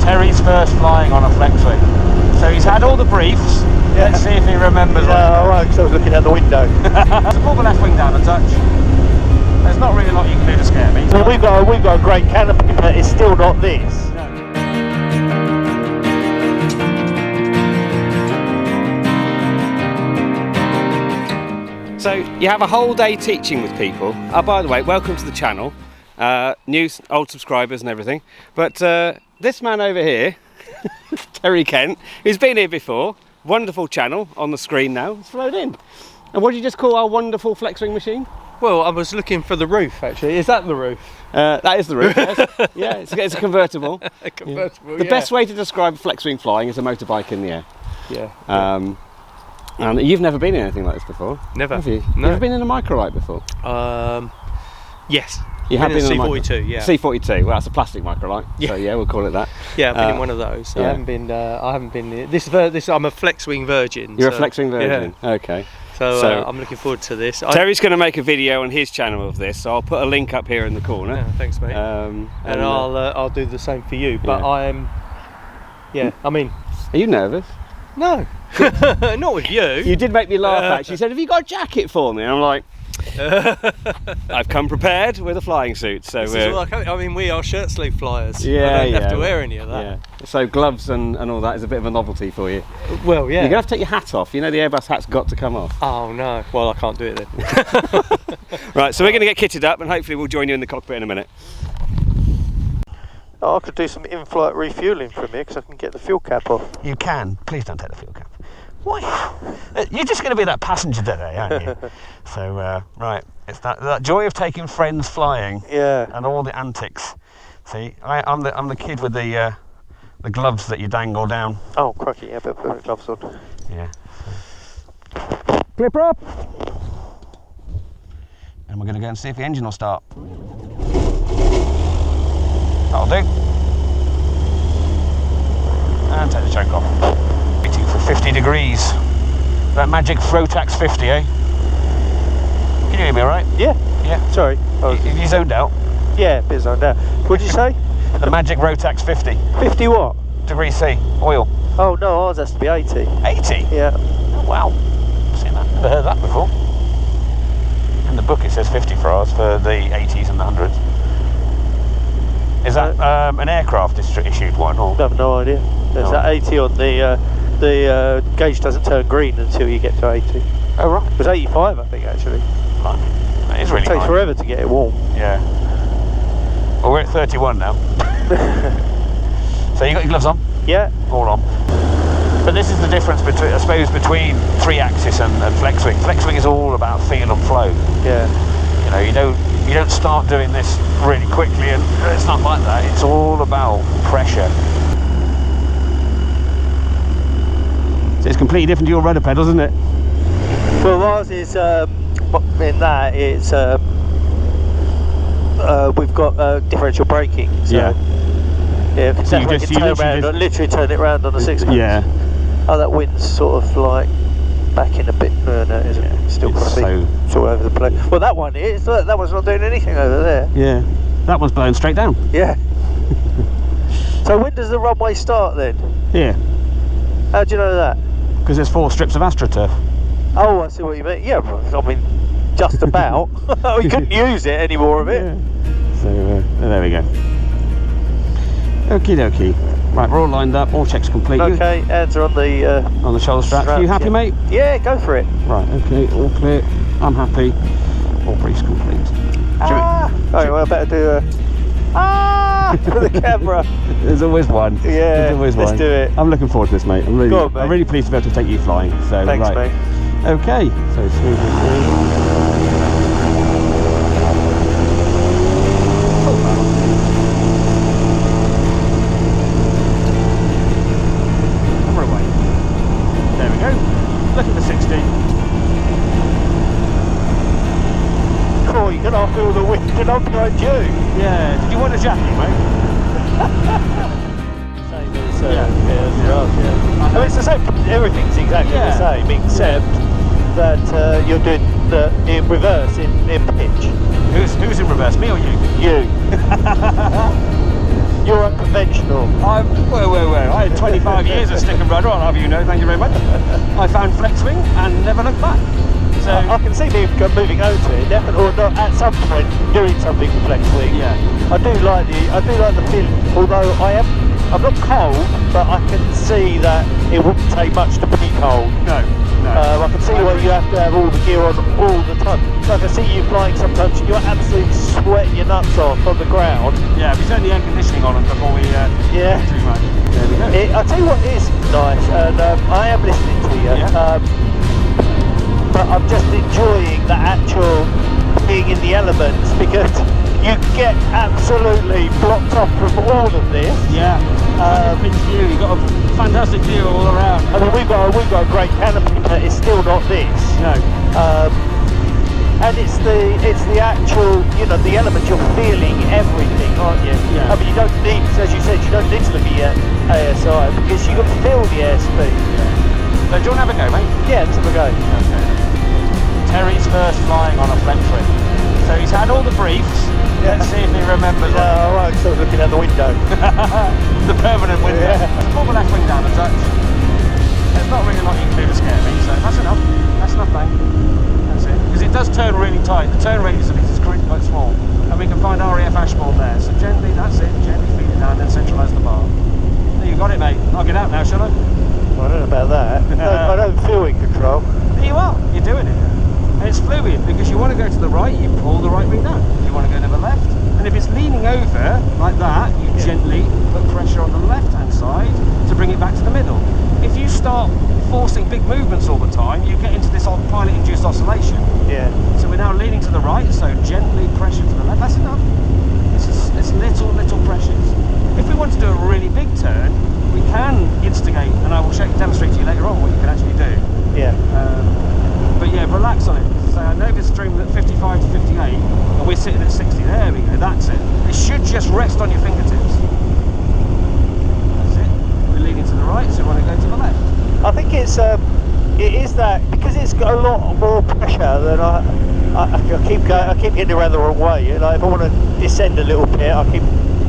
Terry's first flying on a Flexwing. So he's had all the briefs. Yeah. Let's see if he remembers. Yeah, I won't, because I was looking out the window. So pull the left wing down a touch. There's not really a lot you can do to scare me. Well, we've got a great canopy, but it's still not this. So you have a whole day teaching with people. Oh, by the way, welcome to the channel. New, old subscribers and everything. But this man over here, Terry Kent, who's been here before, wonderful channel on the screen now, it's flown in. And what did you just call our wonderful Flexwing machine? Well, I was looking for the roof, actually. Is that the roof? That is the roof, yes. Yeah, it's a convertible. A convertible, yeah. The best way to describe Flexwing flying is a motorbike in the air. Yeah. And you've never been in anything like this before? Never. Have you? No. You've been in a microlight before? Yes. You have been in a C42, yeah. C42, well that's a plastic microlight, yeah. So yeah, we'll call it that. Yeah, I've been in one of those. Yeah. I haven't been this I'm a Flexwing virgin. You're a Flexwing virgin? Yeah. Okay. So I'm looking forward to this. Terry's going to make a video on his channel of this, so I'll put a link up here in the corner. Yeah, thanks mate. And I'll do the same for you, but I mean... Are you nervous? No, not with you. You did make me laugh actually. You said, have you got a jacket for me? And I'm like, I've come prepared with a flying suit. So I mean, we are shirt sleeve flyers. Yeah, I don't have to wear any of that. Yeah. So gloves and all that is a bit of a novelty for you. Well, yeah. You're going to have to take your hat off. You know the Airbus hat's got to come off. Oh no, well I can't do it then. Right, so we're going to get kitted up and hopefully we'll join you in the cockpit in a minute. Oh, I could do some in-flight refuelling from here because I can get the fuel cap off. You can. Please don't take the fuel cap. Why? You're just going to be that passenger today, aren't you? So, right, it's that joy of taking friends flying. Yeah. And all the antics. See, I'm the kid with the gloves that you dangle down. Oh, crikey! Yeah, better put the gloves on. Yeah. Clipper up. And we're going to go and see if the engine will start. That'll do. And take the choke off. Waiting for 50 degrees. That magic Frotax 50, eh? Can you hear me all right? Yeah. Yeah. Sorry. You zoned out? Yeah, a bit zoned out. What did you say? The magic Rotax 50. 50 what? Degrees C. Oil. Oh no, ours has to be 80. 80? Yeah. Oh, wow. Seen that. Never heard that before. In the book it says 50 for ours, for the 80s and the 100s. Is that an aircraft issued one? Or? I have no idea. There's that 80 on the gauge doesn't turn green until you get to 80. Oh right. It was 85 I think actually. Right. That is really It takes forever to get it warm. Yeah. Well, we're at 31 now. So you got your gloves on? Yeah. All on. But this is the difference between, I suppose, between 3-axis and Flexwing. Flexwing is all about feel and flow. Yeah. You know, you don't start doing this really quickly, and it's not like that. It's all about pressure. So it's completely different to your rudder pedals, isn't it? Well, ours is in that it's we've got differential braking. So yeah, because so we can turn around, literally turn it around on the 6-months. Yeah. Oh, that wind's sort of like back in a bit. No, it isn't. It's still crossing. It's all over the place. Well, that one is. Look, that one's not doing anything over there. Yeah. That one's blowing straight down. Yeah. So when does the runway start then? Here. How do you know that? Because there's 4 strips of AstroTurf. Oh, I see what you mean. Yeah, I mean, just about. We couldn't use it, any more of it. Yeah. So, there we go. Okie dokie. Right, we're all lined up, all checks complete. Okay, hands are on the shoulder straps. Are you happy, mate? Yeah, go for it. Right, okay, all clear. I'm happy. All briefs complete. Oh, well, I better do for the camera. There's always one. Yeah, there's always one. Let's do it. I'm looking forward to this, mate. I'm really pleased to be able to take you flying. So, thanks, right. mate. Okay, so smoothly through. Look at the 60. Cool, you can all feel the wind and I'm behind you. Yeah, did you want a jacket, mate? Same as yeah. I mean, it's the same, everything's exactly the same, except that you're doing the in reverse, in pitch. Who's in reverse, me or you? You. You're unconventional. Well. I had 25 years of stick and rudder, I'll have you know, thank you very much. I found Flexwing and never looked back. So I can see me moving over to it, definitely, or not, at some point doing something with Flexwing. yeah, I do like the feeling, although I'm not cold, but I can see that it wouldn't take much to be cold. no. I can see why you have to have all the gear on all the time. So I can see you flying sometimes, you're absolutely sweating your nuts off on the ground. Yeah, we turned the air conditioning on before we Yeah. too much. There we go. I'll tell you what is nice, and I am listening to you, Yeah. but I'm just enjoying the actual being in the elements, because you get absolutely blocked off from all of this. Yeah. View. You've got a fantastic view all around. I mean, we've got a great canopy, but it's still not this. No. And it's the actual, you know, the element, you're feeling everything, aren't you? Yeah. I mean, you don't need, as you said, you don't need to look at your ASI, because you can feel the airspeed. So do you want to have a go, mate? Yeah, let's have a go. Okay. Terry's first flying on a Flexwing. So he's had all the briefs. Let's see if he remembers. No, I won't, sort of looking out the window. The permanent window. Yeah. Pull the left wing down a touch. There's not really a lot you can do to scare me, so that's enough. That's enough, mate. That's it. Because it does turn really tight. The turn radius of it is quite small. And we can find RAF ashboard there. So gently, that's it. Gently feed it down, then centralise the bar. There, you got it, mate. I'll get out now, shall I? Well, I don't know about that. I don't feel in control. There you are. You're doing it. And it's fluid, because you want to go to the right, you pull the right wing down. You want to go to the left, and if it's leaning over like that, you gently put pressure on the left-hand side to bring it back to the middle. If you start forcing big movements all the time, you get into this pilot-induced oscillation. Yeah. So we're now leaning to the right, so gently pressure to the left. That's enough. It's little pressures. If we want to do a really big turn, we can instigate, and I will demonstrate to you later on what you can actually do. Yeah. But yeah, relax on it. So I know it's streaming at 55 to 58, and we're sitting at 60. There we go, that's it. It should just rest on your fingertips. That's it. We're leaning to the right, so we want to go to the left. I think it is that, because it's got a lot more pressure than I keep getting around the wrong way. You know, if I want to descend a little bit, I keep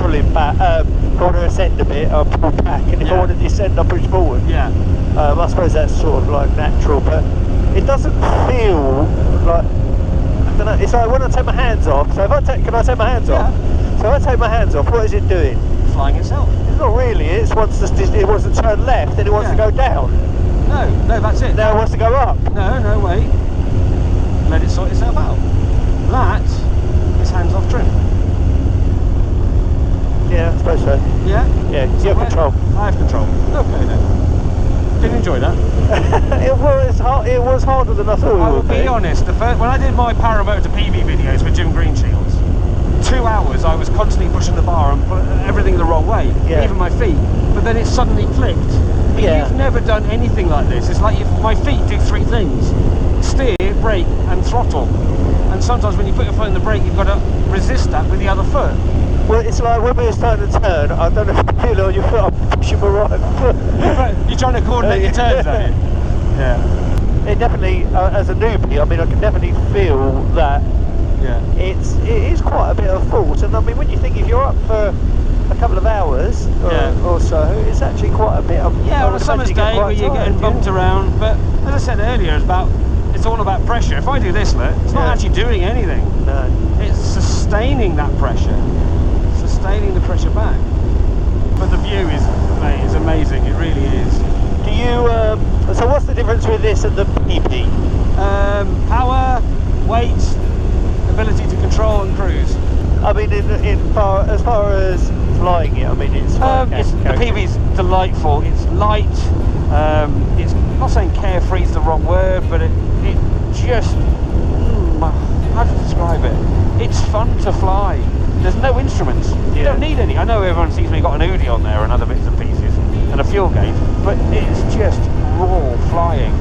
pulling back. If I want to ascend a bit, I'll pull back, and if I want to descend, I'll push forward. Yeah. I suppose that's sort of like natural, but it doesn't feel like, I don't know, it's like when I take my hands off. So can I take my hands off? So if I take my hands off, what is it doing? Flying itself. It's not really, it wants to turn left, and it wants to go down. No, that's it. Now it wants to go up. No, wait. Let it sort itself out. That is hands-off trim. Yeah, I suppose so. Yeah? Yeah, you have control. I have control. Okay then. Did you enjoy that? It was harder than I thought it would be. I will be honest, when I did my paramotor to PeaBee videos with Jim Greenshields, 2 hours I was constantly pushing the bar and putting everything the wrong way, even my feet. But then it suddenly clicked. But you've never done anything like this. It's like my feet do 3 things: steer, brake, and throttle. And sometimes when you put your foot in the brake, you've got to resist that with the other foot. Well, it's like when we were starting to turn, I don't know if you feel it on your foot, I'm pushing my right foot. You're trying to coordinate your turns, aren't you? Yeah. It definitely, as a newbie, I mean, I can definitely feel that it is quite a bit of force. And I mean, when you think if you're up for a couple of hours or so, it's actually quite a bit of... Yeah, on a summer's day where you're getting bumped around. But as I said earlier, it's all about pressure. If I do this, look, it's not actually doing anything. No. It's sustaining that pressure. Sustaining the pressure back. But the view is amazing, it really is. Do you, so what's the difference with this and the PeaBee? Power, weight, ability to control and cruise. I mean, as far as flying it, I mean, it's the PeaBee's delightful. It's light. It's I'm not saying carefree is the wrong word, but it just how to describe it? It's fun to fly. There's no instruments. You don't need any. I know everyone sees me got an OZEE on there and other bits and pieces and a fuel gauge, but it's just raw flying.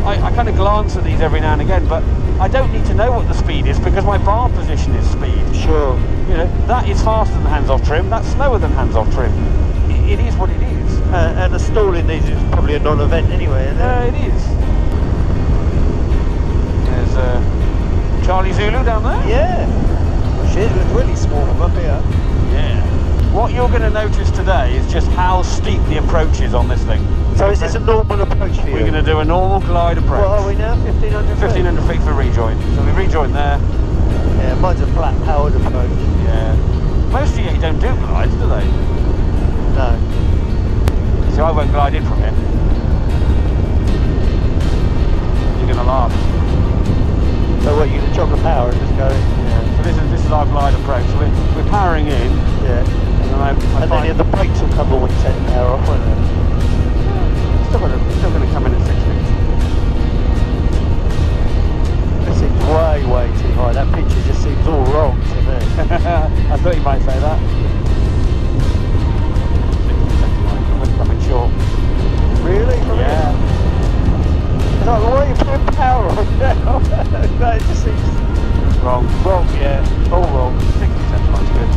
I kind of glance at these every now and again, but I don't need to know what the speed is because my bar position is speed. Sure. You know, that is faster than hands-off trim. That's slower than hands-off trim. It is what it is. And the stall in these is probably a non-event anyway, isn't it? It is. There's Charlie Zulu down there. Yeah. Shit, it looks really small from up here. Yeah. What you're going to notice today is just how steep the approach is on this thing. So is this a normal approach for you? We're going to do a normal glide approach. What are we now? 1500 feet? 1500 feet for rejoin. So we rejoin there. Yeah, mine's a flat powered approach. Yeah. Most G8 don't do glides, do they? No. So I won't glide in from here. You're going to laugh. So what, you're going to chop the power and just go? Yeah. So this is our glide approach. So we're powering in. Yeah. And then the brakes will come when you take the power off, won't they? Still going to come in at 6 feet. It seems way too high. That picture just seems all wrong to me. I thought you might say that. We're coming short. Really? Yeah. It's like, what are you putting power on now? No, it just seems Wrong. wrong, yeah. All wrong. 60 centimetres, good.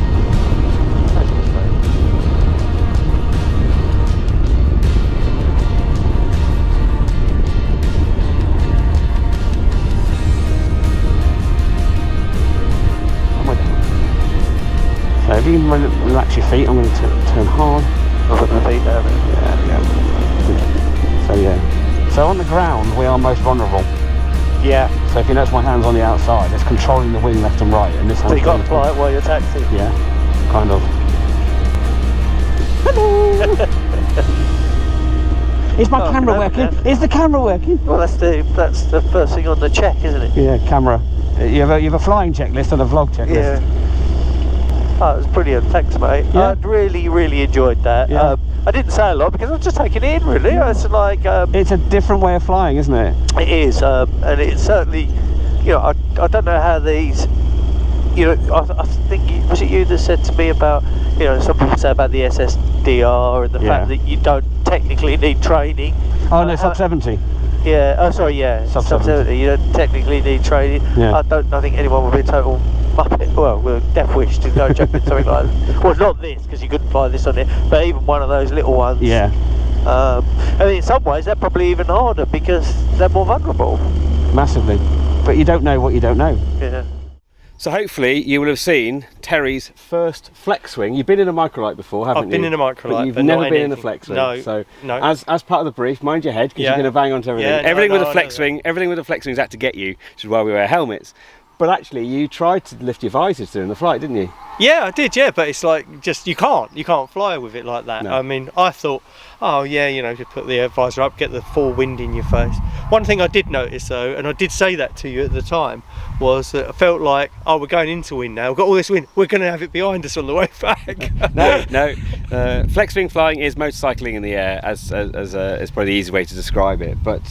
So if you can relax your feet, I'm going to turn hard. I'll put my feet down. Yeah. So yeah. So on the ground, we are most vulnerable. Yeah. So if you notice my hands on the outside, it's controlling the wing left and right, and this. So you got to fly it while you're taxiing. Yeah. Kind of. Hello. Is my camera working? Yeah. Is the camera working? Well, that's the first thing on the check, isn't it? Yeah, camera. You have a flying checklist and a vlog checklist. Yeah. Oh, it was brilliant. Thanks, mate. Yeah. I really enjoyed that. Yeah. I didn't say a lot because I was just taking it in, really. It's like it's a different way of flying, isn't it? it is, and it's certainly, you know, I don't know how these, you know, I think was it you that said to me about, you know, some people say about the SSDR and the fact that you don't technically need training. Oh no, sub 70. Yeah. Oh, sorry. Yeah. Sub 70. You don't technically need training. Yeah. I think anyone would be a total muppet. Well, with a death wish to go jumping something like that. Well, not this because you couldn't fly this on it, but even one of those little ones. Yeah. I mean, in some ways they're probably even harder because they're more vulnerable. Massively. But you don't know what you don't know. Yeah. So hopefully you will have seen Terry's first Flexwing. You've been in a microlight before, haven't you? I've been in a microlight, but you've but never not been in a anything. Flexwing. No, So no. As part of the brief, mind your head because Yeah. you're going to bang onto everything. Yeah, no, everything no, with a I know Flexwing, everything with a Flexwing is out to get you, which is why we wear helmets. But actually, you tried to lift your visors during the flight, didn't you? Yeah, I did, yeah, but it's like, just, you can't fly with it like that. No. I mean, I thought, oh yeah, you know, just put the visor up, get the full wind in your face. One thing I did notice though, and I did say that to you at the time, was that I felt like, oh, we're going into wind now, we've got all this wind, we're going to have it behind us on the way back. No. Flexwing flying is motorcycling in the air, as is probably the easy way to describe it. But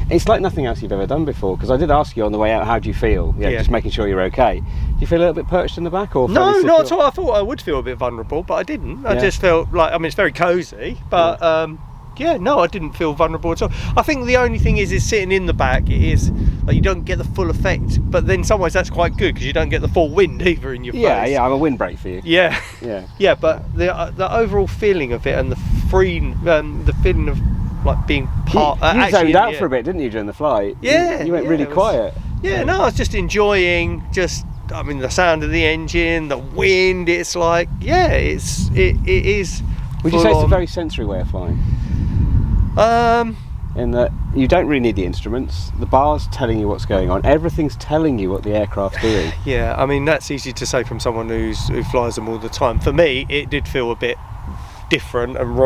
it's like nothing else you've ever done before. Because I did ask you on the way out, how do you feel? Yeah, just making sure you're okay. Do you feel a little bit perched in the back, or No, fairly not at secure? all. I thought I would feel a bit vulnerable, but I didn't. I Yeah. just felt like, I mean, it's very cosy, but yeah, no, I didn't feel vulnerable at all. I think the only thing is sitting in the back, it is like you don't get the full effect, but then in some ways that's quite good because you don't get the full wind either in your face. Yeah, I'm a windbreak for you. Yeah, Yeah. yeah, but the overall feeling of it and the the feeling of like being part. You actually zoned in out the for a air. bit, didn't you, during the flight? Yeah, You went yeah, really it was- quiet. Yeah, no, I was just enjoying I mean, the sound of the engine, the wind. It's like, yeah, it is. Would you say it's a full very sensory way of flying? on. In that you don't really need the instruments. The bar's telling you what's going on. Everything's telling you what the aircraft's doing. Yeah, I mean, that's easy to say from someone who flies them all the time. For me, it did feel a bit different and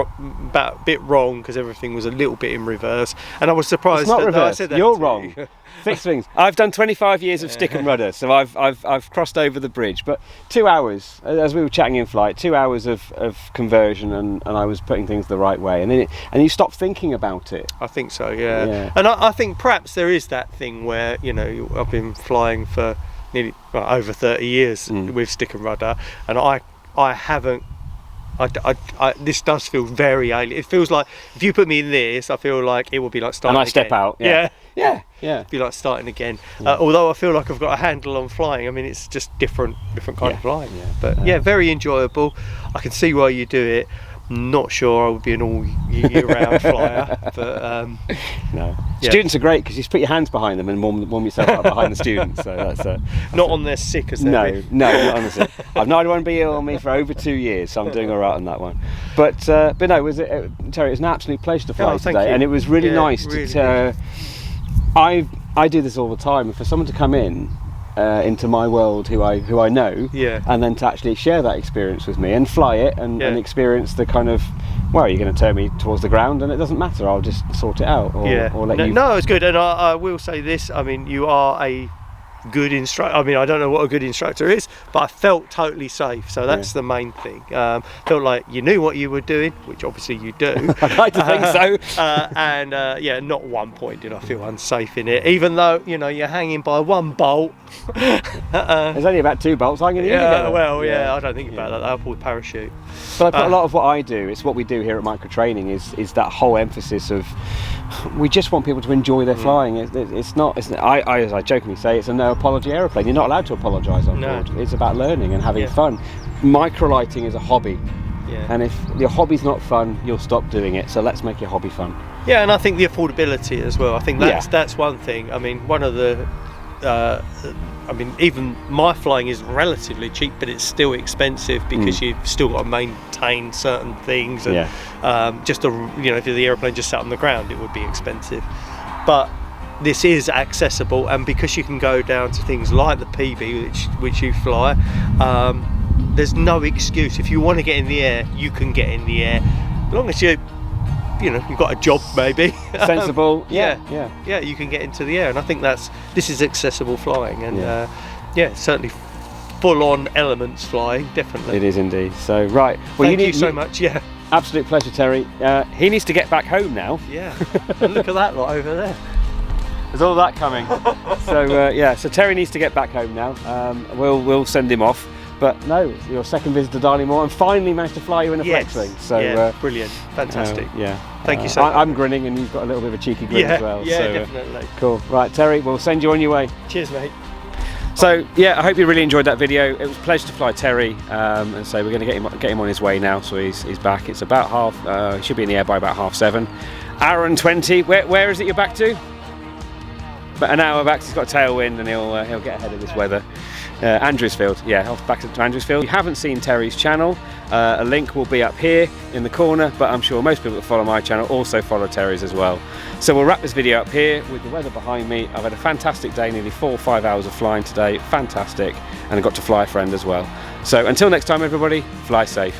a bit wrong because everything was a little bit in reverse, and I was surprised. It's not that I reverse. said that You're to wrong. you. Fixed wings. I've done 25 years of stick and rudder, so I've crossed over the bridge. But 2 hours, as we were chatting in flight, 2 hours of conversion, and I was putting things the right way, and then you stop thinking about it. I think so, yeah. Yeah. And I think perhaps there is that thing where, you know, I've been flying for nearly over 30 years with stick and rudder, and I haven't. This does feel very alien. It feels like if you put me in this, I feel like it will be like starting. And I again. step out. Yeah. Be like starting again. Although I feel like I've got a handle on flying. I mean, it's just different kind of flying. Yeah. But yeah, very enjoyable. I can see why you do it. Not sure I would be an all year round flyer, but No. Yeah. Students are great because you just put your hands behind them and warm yourself up behind the students. So that's not on their sick as no, they're not honestly. I've not had one be ill on me for over 2 years, so I'm doing all right on that one. But no, Terry, it was an absolute pleasure to fly thank today, you. and it was really Yeah, nice really to. I do this all the time, and for someone to come in into my world who I know, Yeah. and then to actually share that experience with me and fly it and experience the kind of, well, you're going to turn me towards the ground and it doesn't matter, I'll just sort it out, or let you. No, it's good, and I will say this. I mean, you are a good instructor. I mean, I don't know what a good instructor is, but I felt totally safe, so that's the main thing. Felt like you knew what you were doing, which obviously you do. I'd like to think so. And yeah, not one point did I feel unsafe in it, even though, you know, you're hanging by one bolt. There's only about 2 bolts hanging in Yeah, together. well, yeah, I don't think about that. I'll pull the parachute. But a lot of what I do, it's what we do here at Micro Training, is that whole emphasis of, we just want people to enjoy their flying. It's not, I as I jokingly say, it's a no apology aeroplane. You're not allowed to apologise on board. It's about learning and having fun. Microlighting is a hobby. Yeah. And if your hobby's not fun, you'll stop doing it. So let's make your hobby fun. Yeah, and I think the affordability as well. I think that's one thing. I mean, one of the I mean, even my flying is relatively cheap, but it's still expensive because you've still got to maintain certain things. And just if the aeroplane just sat on the ground, it would be expensive. But this is accessible, and because you can go down to things like the PeaBee, which you fly, there's no excuse. If you want to get in the air, you can get in the air, as long as you've got a job, maybe sensible. Yeah, you can get into the air, and I think this is accessible flying, and certainly full-on elements flying, definitely. It is indeed. So right, well, thank you so much. Yeah, absolute pleasure, Terry. He needs to get back home now. Yeah, and look at that lot over there. There's all that coming. So Terry needs to get back home now. We'll send him off. But no, your second visit to Darley-Moor, and finally managed to fly you in a Flexwing. So brilliant, fantastic. Thank you so much. I'm grinning, and you've got a little bit of a cheeky grin as well. Yeah, so, definitely. Cool. Right, Terry, we'll send you on your way. Cheers, mate. So I hope you really enjoyed that video. It was a pleasure to fly Terry, and so we're going to get him on his way now. So he's back. It's about he should be in the air by about 7:30. Hour and 20. Where is it you're back to? About an hour back. He's got a tailwind, and he'll get ahead of this weather. Andrewsfield, back to Andrewsfield. If you haven't seen Terry's channel, a link will be up here in the corner, but I'm sure most people that follow my channel also follow Terry's as well. So we'll wrap this video up here with the weather behind me. I've had a fantastic day, nearly 4 or 5 hours of flying today, fantastic, and I got to fly a friend as well. So until next time, everybody, fly safe.